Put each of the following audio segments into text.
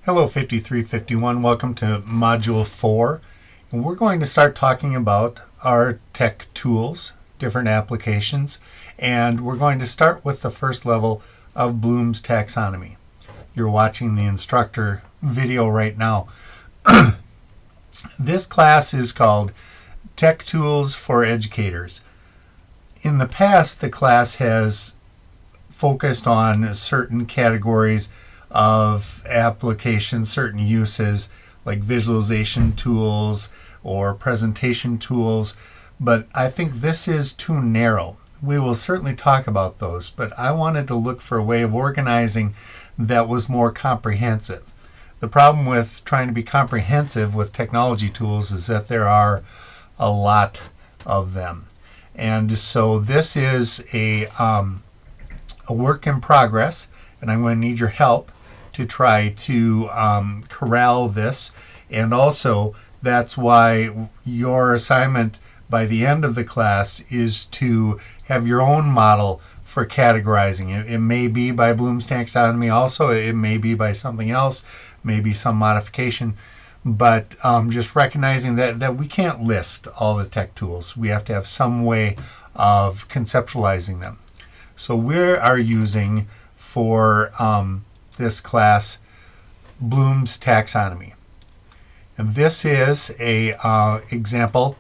Hello 5351, welcome to Module 4. And we're going to start talking about our tech tools, different applications, and we're going to start with the first level of Bloom's Taxonomy. You're watching the instructor video right now. This class is called Tech Tools for Educators. In the past, the class has focused on certain categories of applications, certain uses like visualization tools or presentation tools, but I think this is too narrow. We will certainly talk about those, but I wanted to look for a way of organizing that was more comprehensive. The problem with trying to be comprehensive with technology tools is that there are a lot of them. And so this is a work in progress, and I'm going to need your help to try to corral this. And also, that's why your assignment by the end of the class is to have your own model for categorizing it. It may be by Bloom's Taxonomy also, it may be by something else, maybe some modification, but just recognizing that we can't list all the tech tools. We have to have some way of conceptualizing them. So we are using for this class Bloom's Taxonomy. And this is a example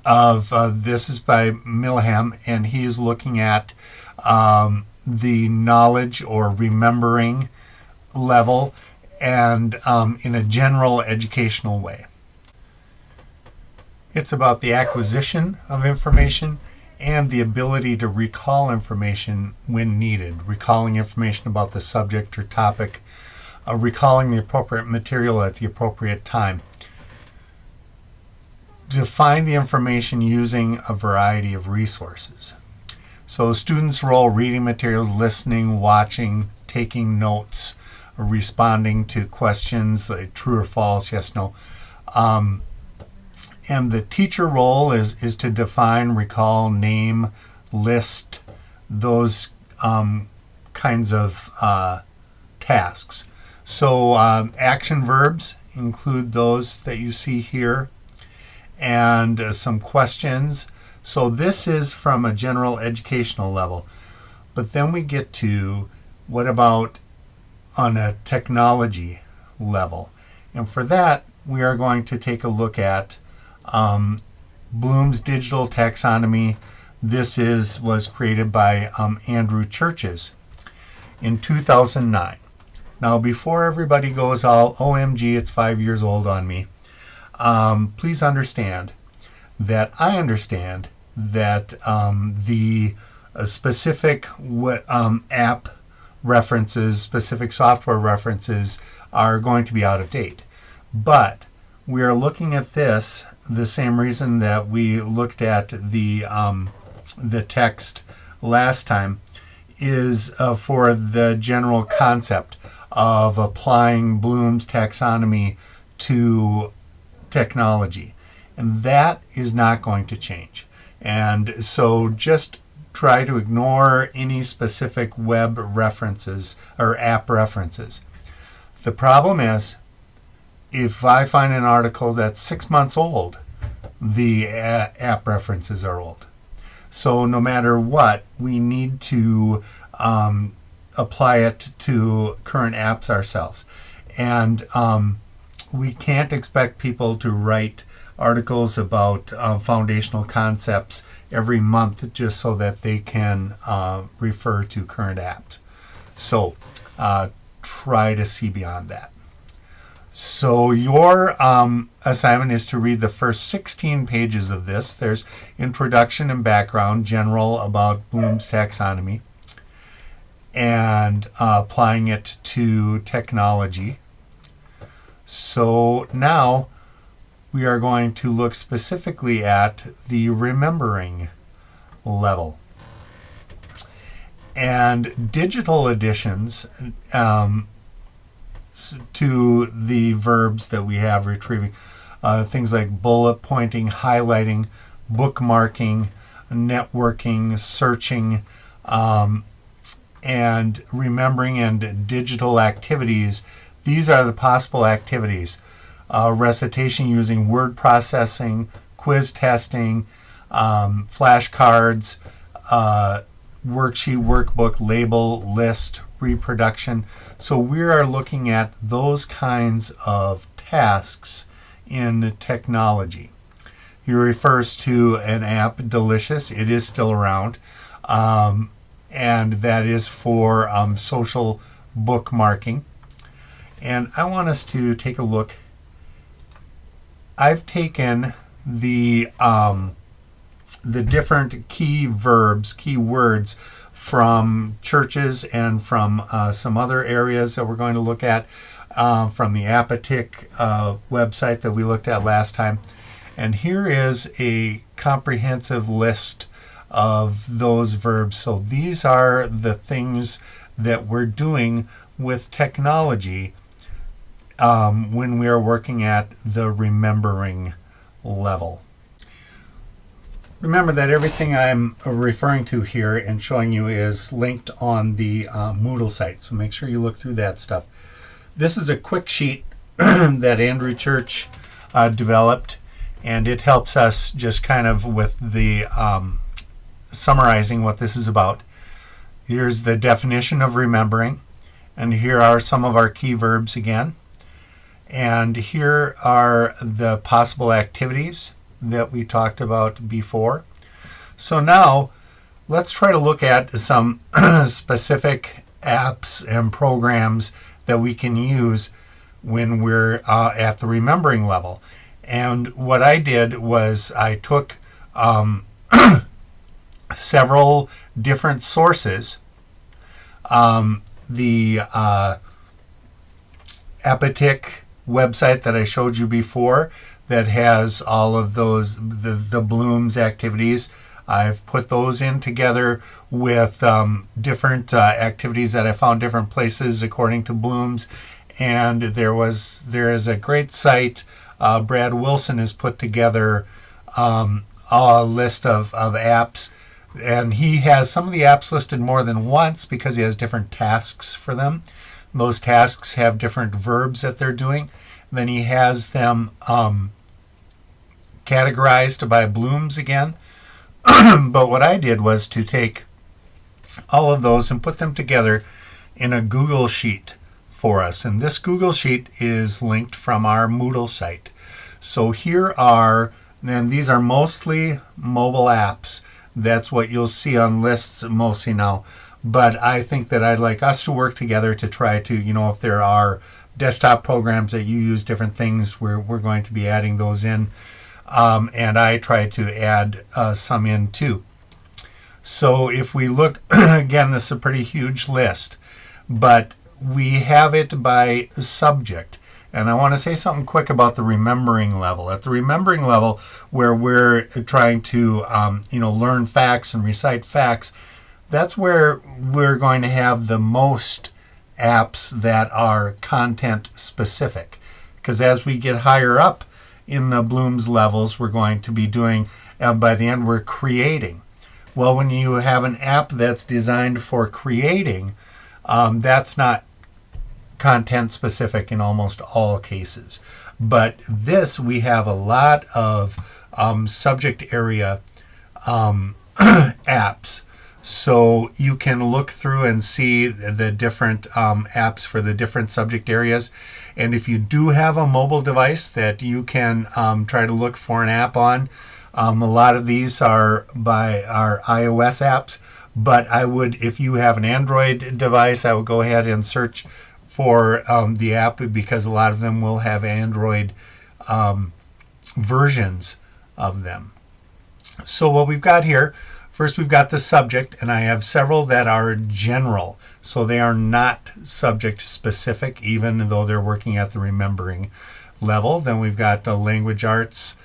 of, this is by Milham, and he is looking at the knowledge or remembering level and in a general educational way. It's about the acquisition of information and the ability to recall information when needed, recalling information about the subject or topic, recalling the appropriate material at the appropriate time. To find the information using a variety of resources. So students' role: reading materials, listening, watching, taking notes, responding to questions like true or false, yes, no. And the teacher role is to define, recall, name, list, those kinds of tasks. So action verbs include those that you see here, and some questions. So this is from a general educational level. But then we get to what about on a technology level? And for that, we are going to take a look at Bloom's Digital Taxonomy. This was created by Andrew Churches in 2009. Now, before everybody goes all, OMG, it's 5 years old on me, please understand that I understand that the specific app references, specific software references are going to be out of date. But we are looking at this the same reason that we looked at the text last time, is for the general concept of applying Bloom's Taxonomy to technology. And that is not going to change. And so just try to ignore any specific web references or app references. The problem is, if I find an article that's 6 months old, the app references are old. So no matter what, we need to apply it to current apps ourselves. And we can't expect people to write articles about foundational concepts every month just so that they can refer to current apps. So try to see beyond that. So your assignment is to read the first 16 pages of this. There's introduction and background, general about Bloom's Taxonomy, and applying it to technology. So now we are going to look specifically at the remembering level. And digital additions to the verbs that we have retrieving, things like bullet pointing, highlighting, bookmarking, networking, searching, and remembering, and digital activities These are the possible activities. Recitation using word processing, quiz testing, flashcards, worksheet, workbook, label, list, reproduction. So we are looking at those kinds of tasks in technology. He refers to an app, Delicious. It is still around. And that is for social bookmarking. And I want us to take a look. I've taken the different key verbs, key words from churches and from some other areas that we're going to look at, from the Apatic website that we looked at last time. And here is a comprehensive list of those verbs. So these are the things that we're doing with technology when we are working at the remembering level. Remember that everything I'm referring to here and showing you is linked on the Moodle site, so make sure you look through that stuff. This is a quick sheet that Andrew Church developed, and it helps us just kind of with the summarizing what this is about. Here's the definition of remembering, and here are some of our key verbs again. And here are the possible activities that we talked about before. So now let's try to look at some specific apps and programs that we can use when we're at the remembering level. And what I did was I took several different sources. The Apatic website that I showed you before that has all of those, the Bloom's activities. I've put those in together with different activities that I found different places according to Bloom's. And there is a great site. Brad Wilson has put together a list of apps. And he has some of the apps listed more than once because he has different tasks for them. Those tasks have different verbs that they're doing. Then he has them categorized by Bloom's again. But what I did was to take all of those and put them together in a Google Sheet for us. And this Google Sheet is linked from our Moodle site. So here are, and these are mostly mobile apps. That's what you'll see on lists mostly now. But I think that I'd like us to work together to try to, if there are desktop programs that you use different things, we're going to be adding those in. And I try to add some in too. So if we look, again, this is a pretty huge list, but we have it by subject. And I want to say something quick about the remembering level. At the remembering level, where we're trying to, learn facts and recite facts, that's where we're going to have the most apps that are content specific. Because as we get higher up in the Bloom's levels, we're going to be doing, by the end, we're creating. Well, when you have an app that's designed for creating, that's not content specific in almost all cases. But this, we have a lot of subject area apps. So you can look through and see the different apps for the different subject areas. And if you do have a mobile device that you can try to look for an app on, a lot of these are iOS apps. But I would, if you have an Android device, I would go ahead and search for the app, because a lot of them will have Android versions of them. So what we've got here, first we've got the subject, and I have several that are general. So they are not subject specific, even though they're working at the remembering level. Then we've got language arts,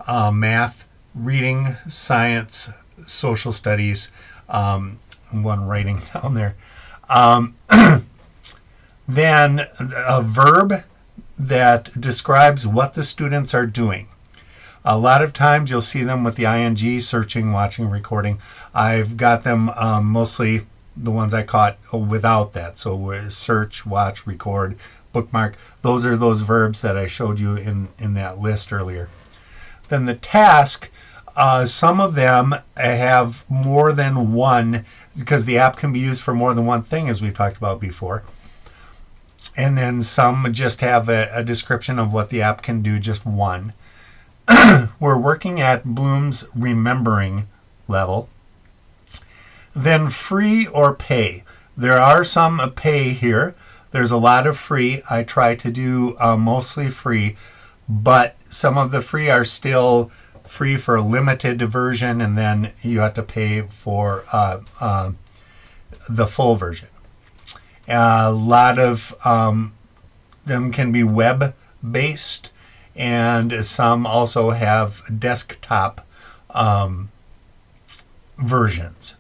math, reading, science, social studies, one writing down there. Then a verb that describes what the students are doing. A lot of times you'll see them with the ing, searching, watching, recording. I've got them mostly the ones I caught without that. So search, watch, record, bookmark. Those are those verbs that I showed you in that list earlier. Then the task, some of them have more than one, because the app can be used for more than one thing, as we've talked about before. And then some just have a description of what the app can do, just one. We're working at Bloom's remembering level. Then free or pay. There are some pay here. There's a lot of free. I try to do mostly free, but some of the free are still free for a limited version, and then you have to pay for the full version. A lot of them can be web-based, and some also have desktop versions.